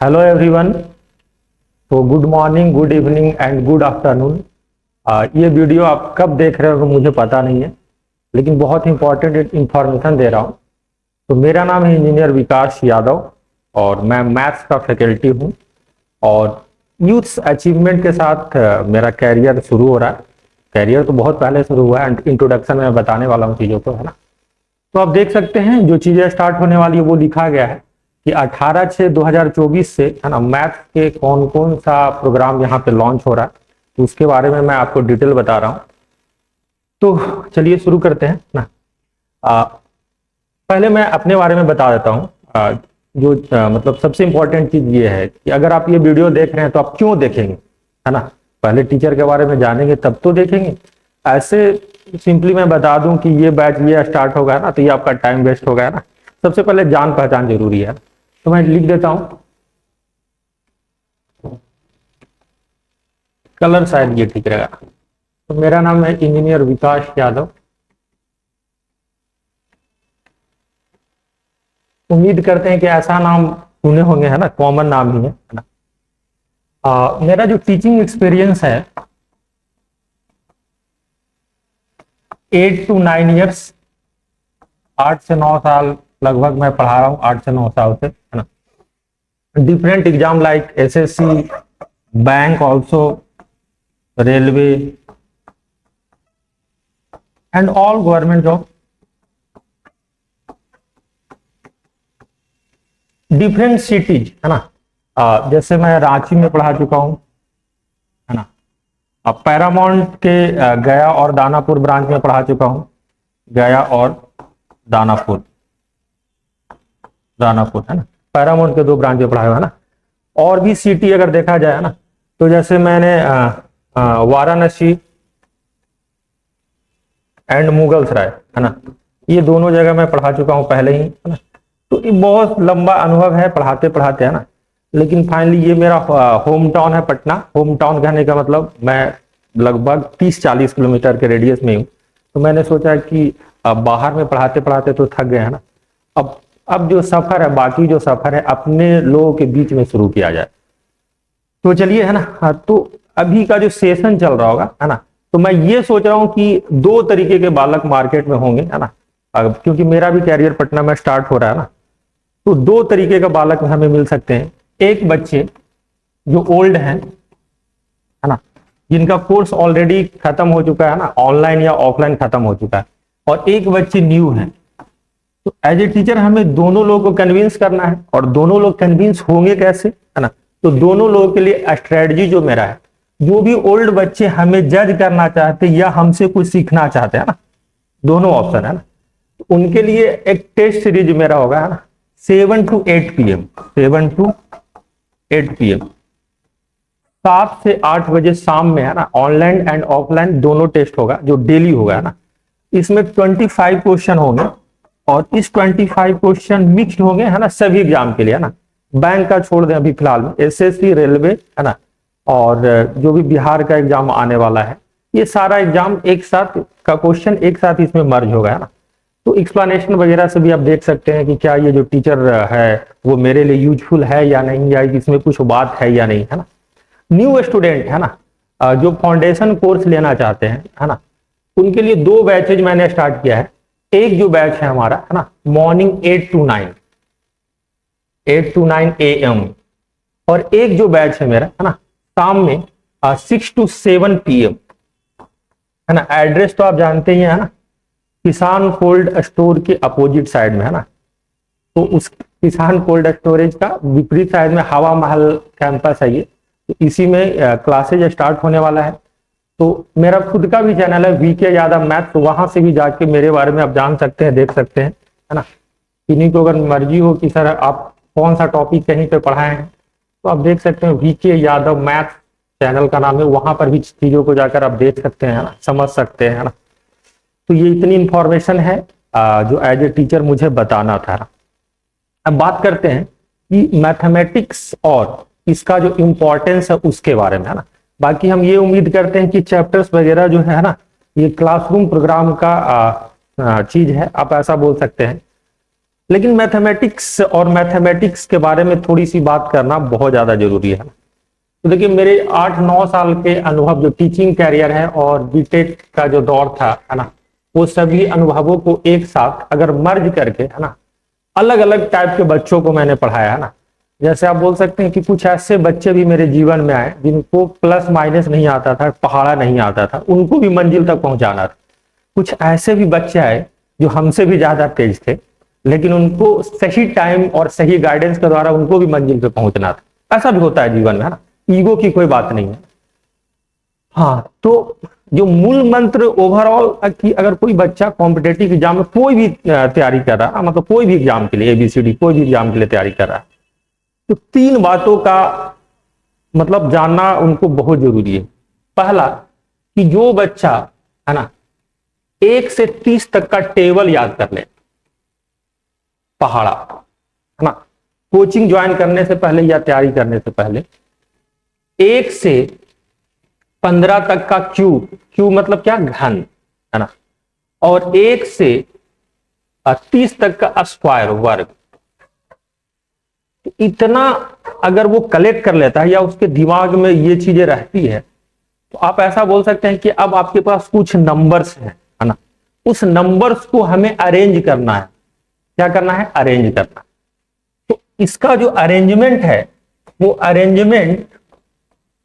Hello everyone. तो good morning, good evening and good afternoon. ये video आप कब देख रहे हो मुझे पता नहीं है, लेकिन बहुत इंपॉर्टेंट इंफॉर्मेशन दे रहा हूँ। तो मेरा नाम है इंजीनियर विकास यादव और मैं मैथ्स का फैकल्टी हूँ और यूथ अचीवमेंट के साथ मेरा कैरियर शुरू हो रहा है। कैरियर तो बहुत पहले शुरू हुआ है, इंट्रोडक्शन में बताने वाला हूँ चीज़ों को, है ना। तो आप देख सकते हैं जो चीज़ें स्टार्ट होने वाली है वो लिखा गया है कि 18/6/2024 से, है ना, मैथ्स के कौन कौन सा प्रोग्राम यहाँ पे लॉन्च हो रहा है, तो उसके बारे में मैं आपको डिटेल बता रहा हूँ। तो चलिए शुरू करते हैं ना। आ, पहले मैं अपने बारे में बता देता हूँ। मतलब सबसे इंपॉर्टेंट चीज ये है कि अगर आप ये वीडियो देख रहे हैं तो आप क्यों देखेंगे, है ना। पहले टीचर के बारे में जानेंगे तब तो देखेंगे। ऐसे सिंपली मैं बता दूं कि ये बैच ये स्टार्ट होगा ना, तो ये आपका टाइम वेस्ट होगा ना। सबसे पहले जान पहचान जरूरी है, तो मैं लिख देता हूं कलर, शायद ये ठीक रहेगा। तो मेरा नाम है इंजीनियर विकास यादव। उम्मीद करते हैं कि ऐसा नाम सुने होंगे, है ना, कॉमन नाम ही है ना। मेरा जो टीचिंग एक्सपीरियंस है 8 to 9 years, 8 से 9 साल लगभग मैं पढ़ा रहा हूँ, 8 से 9 साल से, है ना। Different exam like SSC, bank also, railway and all government job, different cities, है ना। जैसे मैं रांची में पढ़ा चुका हूँ, है ना। अब पैरामाउंट के गया और दानापुर ब्रांच में पढ़ा चुका हूँ। गया और दानापुर, है ना, पैरामाउंट के 2 ब्रांच में पढ़ा हुआ है ना। और भी सिटी अगर देखा जाए ना, तो जैसे मैंने वाराणसी एंड मुगलसराय, है ना, ये दोनों जगह मैं पढ़ा चुका हूँ पहले ही, है ना। तो ये बहुत लंबा अनुभव है पढ़ाते पढ़ाते, है ना। लेकिन फाइनली ये मेरा होम टाउन है पटना। होम टाउन कहने का मतलब मैं लगभग 30-40 किलोमीटर के रेडियस में हूँ। तो मैंने सोचा कि बाहर में पढ़ाते पढ़ाते तो थक गए, है ना। अब जो सफर है, बाकी जो सफर है अपने लोगों के बीच में शुरू किया जाए। तो चलिए, है ना। तो अभी का जो सेशन चल रहा होगा, है ना, तो मैं ये सोच रहा हूँ कि 2 तरीके के बालक मार्केट में होंगे, है ना। क्योंकि मेरा भी कैरियर पटना में स्टार्ट हो रहा है ना, तो 2 तरीके का बालक हमें मिल सकते हैं। एक बच्चे जो ओल्ड हैं, है ना, जिनका कोर्स ऑलरेडी खत्म हो चुका है ना, ऑनलाइन या ऑफलाइन खत्म हो चुका है, और एक बच्चे न्यू हैं। तो एज ए टीचर हमें दोनों लोगों को कन्विंस करना है, और दोनों लोग कन्विंस होंगे कैसे, है ना। तो दोनों लोगों के लिए स्ट्रेटजी जो मेरा है, जो भी ओल्ड बच्चे हमें जज करना चाहते या हमसे कुछ सीखना चाहते हैं ना, दोनों ऑप्शन है ना, तो उनके लिए एक टेस्ट सीरीज मेरा होगा, है ना, 7 to 8 PM, 7 to 8 PM, 7 से 8 बजे शाम में, है ना, ऑनलाइन एंड ऑफलाइन दोनों टेस्ट होगा जो डेली होगा, है ना। इसमें 25 क्वेश्चन होंगे, और इस 25 क्वेश्चन मिक्स्ड होंगे, है ना, सभी एग्जाम के लिए, है ना। बैंक का छोड़ दें अभी फिलहाल में, एसएससी, रेलवे, है ना, और जो भी बिहार का एग्जाम आने वाला है, ये सारा एग्जाम एक साथ का क्वेश्चन एक साथ इसमें मर्ज होगा, है ना। तो एक्सप्लेनेशन वगैरह से भी आप देख सकते हैं कि क्या ये जो टीचर है वो मेरे लिए यूजफुल है या नहीं, या इसमें कुछ बात है या नहीं, है ना। न्यू स्टूडेंट, है ना, जो फाउंडेशन कोर्स लेना चाहते हैं, है ना, उनके लिए 2 बैचेज मैंने स्टार्ट किया है। एक जो बैच है हमारा, है ना, मॉर्निंग 8 to 9 AM, और एक जो बैच है मेरा, है ना, शाम में 6 to 7 PM, है ना। एड्रेस तो आप जानते ही हैं, है ना, किसान कोल्ड स्टोर के अपोजिट साइड में, है ना। तो उस किसान कोल्ड स्टोरेज का विपरीत साइड में हवा महल कैंपस है ये। तो इसी में क्लासेज स्टार्ट होने वाला है। तो मेरा खुद का भी चैनल है वीके यादव मैथ, तो वहां से भी जाके मेरे बारे में आप जान सकते हैं, देख सकते हैं, है ना। किन्हीं को अगर मर्जी हो कि सर आप कौन सा टॉपिक कहीं पे पढ़ाए हैं, तो आप देख सकते हैं, वीके यादव मैथ चैनल का नाम है, वहां पर भी चीजों को जाकर आप देख सकते हैं, है ना, समझ सकते हैं, है ना। तो ये इतनी इंफॉर्मेशन है जो एज ए टीचर मुझे बताना था। अब बात करते हैं कि मैथमेटिक्स और इसका जो इम्पोर्टेंस है उसके बारे में, है ना। बाकी हम ये उम्मीद करते हैं कि चैप्टर्स वगैरह जो है ना, ये क्लासरूम प्रोग्राम का चीज है, आप ऐसा बोल सकते हैं। लेकिन मैथमेटिक्स और मैथमेटिक्स के बारे में थोड़ी सी बात करना बहुत ज्यादा जरूरी है। तो देखिए मेरे 8-9 साल के अनुभव जो टीचिंग कैरियर है और बीटेक का जो दौर था, है ना, वो सभी अनुभवों को एक साथ अगर मर्ज करके, है ना, अलग अलग टाइप के बच्चों को मैंने पढ़ाया, है ना। जैसे आप बोल सकते हैं कि कुछ ऐसे बच्चे भी मेरे जीवन में आए जिनको प्लस माइनस नहीं आता था, पहाड़ा नहीं आता था, उनको भी मंजिल तक पहुंचाना था। कुछ ऐसे भी बच्चे आए जो हमसे भी ज्यादा तेज थे, लेकिन उनको सही टाइम और सही गाइडेंस के द्वारा उनको भी मंजिल पे पहुंचना था। ऐसा भी होता है जीवन में, है ना, ईगो की कोई बात नहीं है। हाँ, तो जो मूल मंत्र ओवरऑल कि अगर कोई बच्चा कॉम्पिटेटिव एग्जाम में कोई भी तैयारी कर रहा है, मतलब कोई भी एग्जाम के लिए, ABCD कोई भी एग्जाम के लिए तैयारी कर रहा है, तो 3 बातों का मतलब जानना उनको बहुत जरूरी है। पहला, कि जो बच्चा, है ना, 1 से 30 तक का टेबल याद कर ले, पहाड़ा, है ना, कोचिंग ज्वाइन करने से पहले या तैयारी करने से पहले 1 से 15 तक का क्यू मतलब क्या, घन, है ना, और 1 से 30 तक का स्क्वायर, वर्ग। इतना अगर वो कलेक्ट कर लेता है या उसके दिमाग में ये चीजें रहती है, तो आप ऐसा बोल सकते हैं कि अब आपके पास कुछ नंबर्स हैं, है ना, उस नंबर्स को हमें अरेंज करना है। क्या करना है? अरेंज करना। तो इसका जो अरेंजमेंट है वो अरेंजमेंट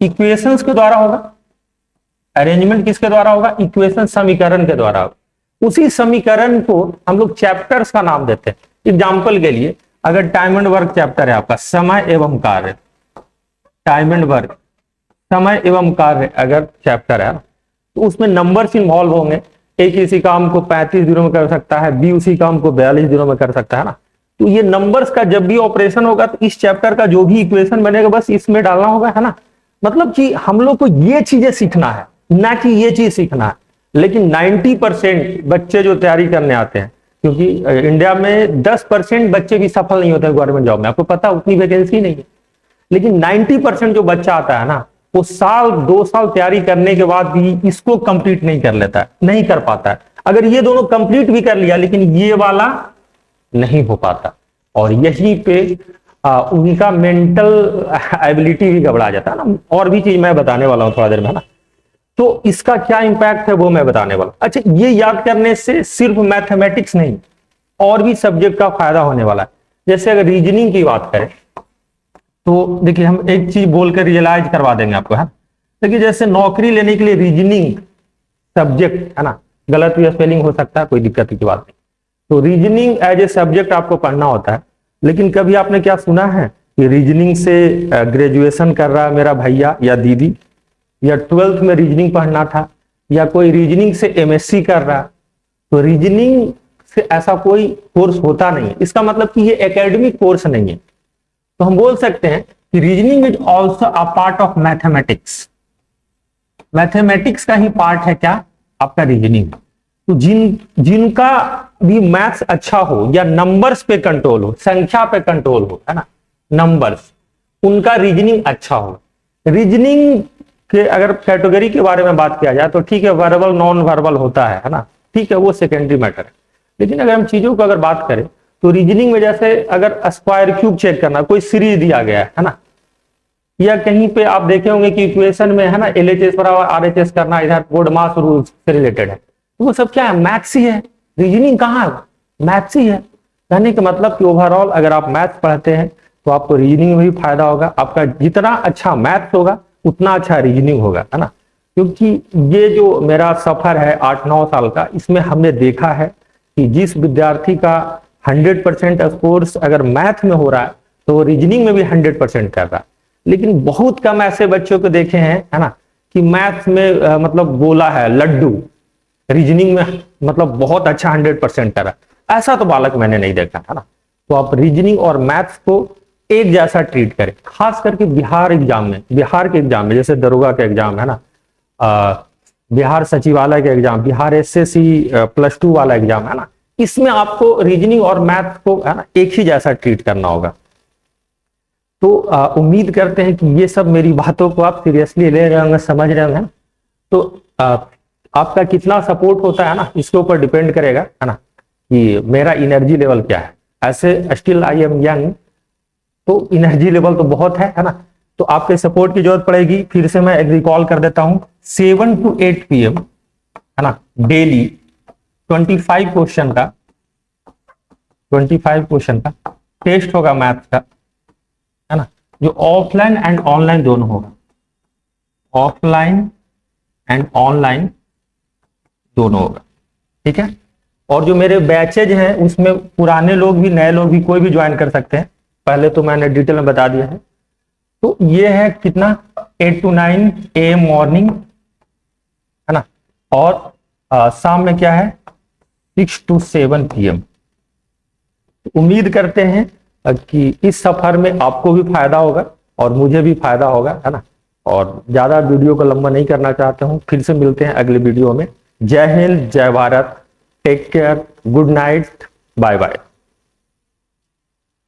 इक्वेशंस के द्वारा होगा। अरेंजमेंट किसके द्वारा होगा? इक्वेशन, समीकरण के द्वारा होगा। उसी समीकरण को हम लोग चैप्टर्स का नाम देते हैं। एग्जाम्पल के लिए अगर टाइम एंड वर्क चैप्टर है आपका, समय एवं कार्य, टाइम एंड वर्क, समय एवं कार्य अगर चैप्टर है, तो उसमें नंबर्स इन्वॉल्व होंगे। एक इसी काम को 35 दिनों में कर सकता है, बी उसी काम को 42 दिनों में कर सकता है ना। तो ये नंबर्स का जब भी ऑपरेशन होगा तो इस चैप्टर का जो भी इक्वेशन बनेगा बस इसमें डालना होगा, है ना। मतलब कि हम लोग को ये चीजें सीखना है, ना कि ये चीज सीखना है। लेकिन 90% बच्चे जो तैयारी करने आते हैं, क्योंकि इंडिया में 10% बच्चे भी सफल नहीं होते हैं गवर्नमेंट जॉब में, आपको पता उतनी वैकेंसी नहीं है। लेकिन 90% जो बच्चा आता है ना, वो 1-2 साल तैयारी करने के बाद भी इसको कंप्लीट नहीं कर लेता है, नहीं कर पाता है। अगर ये दोनों कंप्लीट भी कर लिया लेकिन ये वाला नहीं हो पाता, और यहीं पे उनका मेंटल एबिलिटी भी गड़बड़ा जाता है ना। और भी चीज मैं बताने वाला हूं थोड़ा देर में, है ना। तो इसका क्या इंपैक्ट है वो मैं बताने वाला। अच्छा, ये याद करने से सिर्फ मैथमेटिक्स नहीं, और भी सब्जेक्ट का फायदा होने वाला है। जैसे अगर रीजनिंग की बात करें तो देखिए हम एक चीज बोलकर रियलाइज करवा देंगे आपको, है। देखिए जैसे नौकरी लेने के लिए रीजनिंग सब्जेक्ट, है ना, गलत भी स्पेलिंग हो सकता है, कोई दिक्कत की बात नहीं। तो रीजनिंग एज ए सब्जेक्ट आपको पढ़ना होता है। लेकिन कभी आपने क्या सुना है कि रीजनिंग से ग्रेजुएशन कर रहा है मेरा भैया या दीदी, या 12th में रीजनिंग पढ़ना था, या कोई रीजनिंग से MSc कर रहा है। तो रीजनिंग से ऐसा कोई कोर्स होता नहीं है। इसका मतलब कि ये एकेडमिक कोर्स नहीं है। तो हम बोल सकते हैं कि reasoning is also a part of mathematics. Mathematics का ही पार्ट है क्या? आपका रीजनिंग। तो जिनका भी मैथ्स अच्छा हो या नंबर्स पे कंट्रोल हो, संख्या पे कंट्रोल हो, है ना, नंबर्स, उनका रीजनिंग अच्छा हो। रीजनिंग के अगर कैटेगरी के बारे में बात किया जाए तो ठीक है, वर्बल नॉन वर्बल होता है ना, ठीक है, वो सेकेंडरी मैटर है। लेकिन अगर हम चीजों को अगर बात करें तो रीजनिंग में जैसे अगर स्क्वायर क्यूब चेक करना, कोई सीरीज दिया गया है ना, या कहीं पे आप देखे होंगे कि इक्वेशन में, है ना, LHS बराबर RHS करना, इधर बोर्ड मास रूल से रिलेटेड है, तो वो सब क्या है? मैथ्स ही है। रीजनिंग कहाँ है? मैथ्स ही है। कहने का मतलब कि ओवरऑल अगर आप मैथ्स पढ़ते हैं तो आपको रीजनिंग में भी फायदा होगा। आपका जितना अच्छा मैथ्स होगा उतना अच्छा रीजनिंग होगा, है ना। क्योंकि ये जो मेरा सफर है 8-9 साल का, इसमें हमने देखा है कि जिस विद्यार्थी का 100% स्कोर्स अगर मैथ में हो रहा है तो वो रीजनिंग में भी 100% कर रहा है। लेकिन बहुत कम ऐसे बच्चों को देखे हैं, है ना, कि मैथ्स में मतलब गोला है लड्डू, रीजनिंग में मतलब बहुत अच्छा 100% कर रहा है। ऐसा तो बालक मैंने नहीं देखा, है ना। तो आप रीजनिंग और मैथ्स को एक जैसा ट्रीट करें। खास करके बिहार एग्जाम में, बिहार के एग्जाम में, जैसे दरोगा के एग्जाम है ना, बिहार सचिवालय के एग्जाम, बिहार SSC +2 वाला एग्जाम है ना, इसमें आपको रीजनिंग और मैथ को, है ना, एक ही जैसा ट्रीट करना होगा। तो उम्मीद करते हैं कि ये सब मेरी बातों को आप सीरियसली ले रहे होंगे, समझ रहे होंगे। तो आपका कितना सपोर्ट होता है ना, इसके ऊपर डिपेंड करेगा, है ना, कि मेरा एनर्जी लेवल क्या है। ऐसे स्टिल आई एम यंग, तो एनर्जी लेवल तो बहुत है ना। तो आपके सपोर्ट की जरूरत पड़ेगी। फिर से मैं रिकॉल कर देता हूं, 7 to 8 PM है ना डेली 25 क्वेश्चन का, 25 क्वेश्चन का टेस्ट होगा मैथ का, है ना, जो ऑफलाइन एंड ऑनलाइन दोनों होगा, ऑफलाइन एंड ऑनलाइन दोनों होगा, ठीक है। और जो मेरे बैचेज हैं उसमें पुराने लोग भी नए लोग भी कोई भी ज्वाइन कर सकते हैं, पहले तो मैंने डिटेल में बता दिया है। तो ये है कितना 8 to 9 AM मॉर्निंग, है ना, और शाम में क्या है 6 to 7 PM। उम्मीद करते हैं कि इस सफर में आपको भी फायदा होगा और मुझे भी फायदा होगा, है ना। और ज्यादा वीडियो को लंबा नहीं करना चाहता हूं, फिर से मिलते हैं अगले वीडियो में। जय हिंद, जय Bharat, take care, good night, bye bye.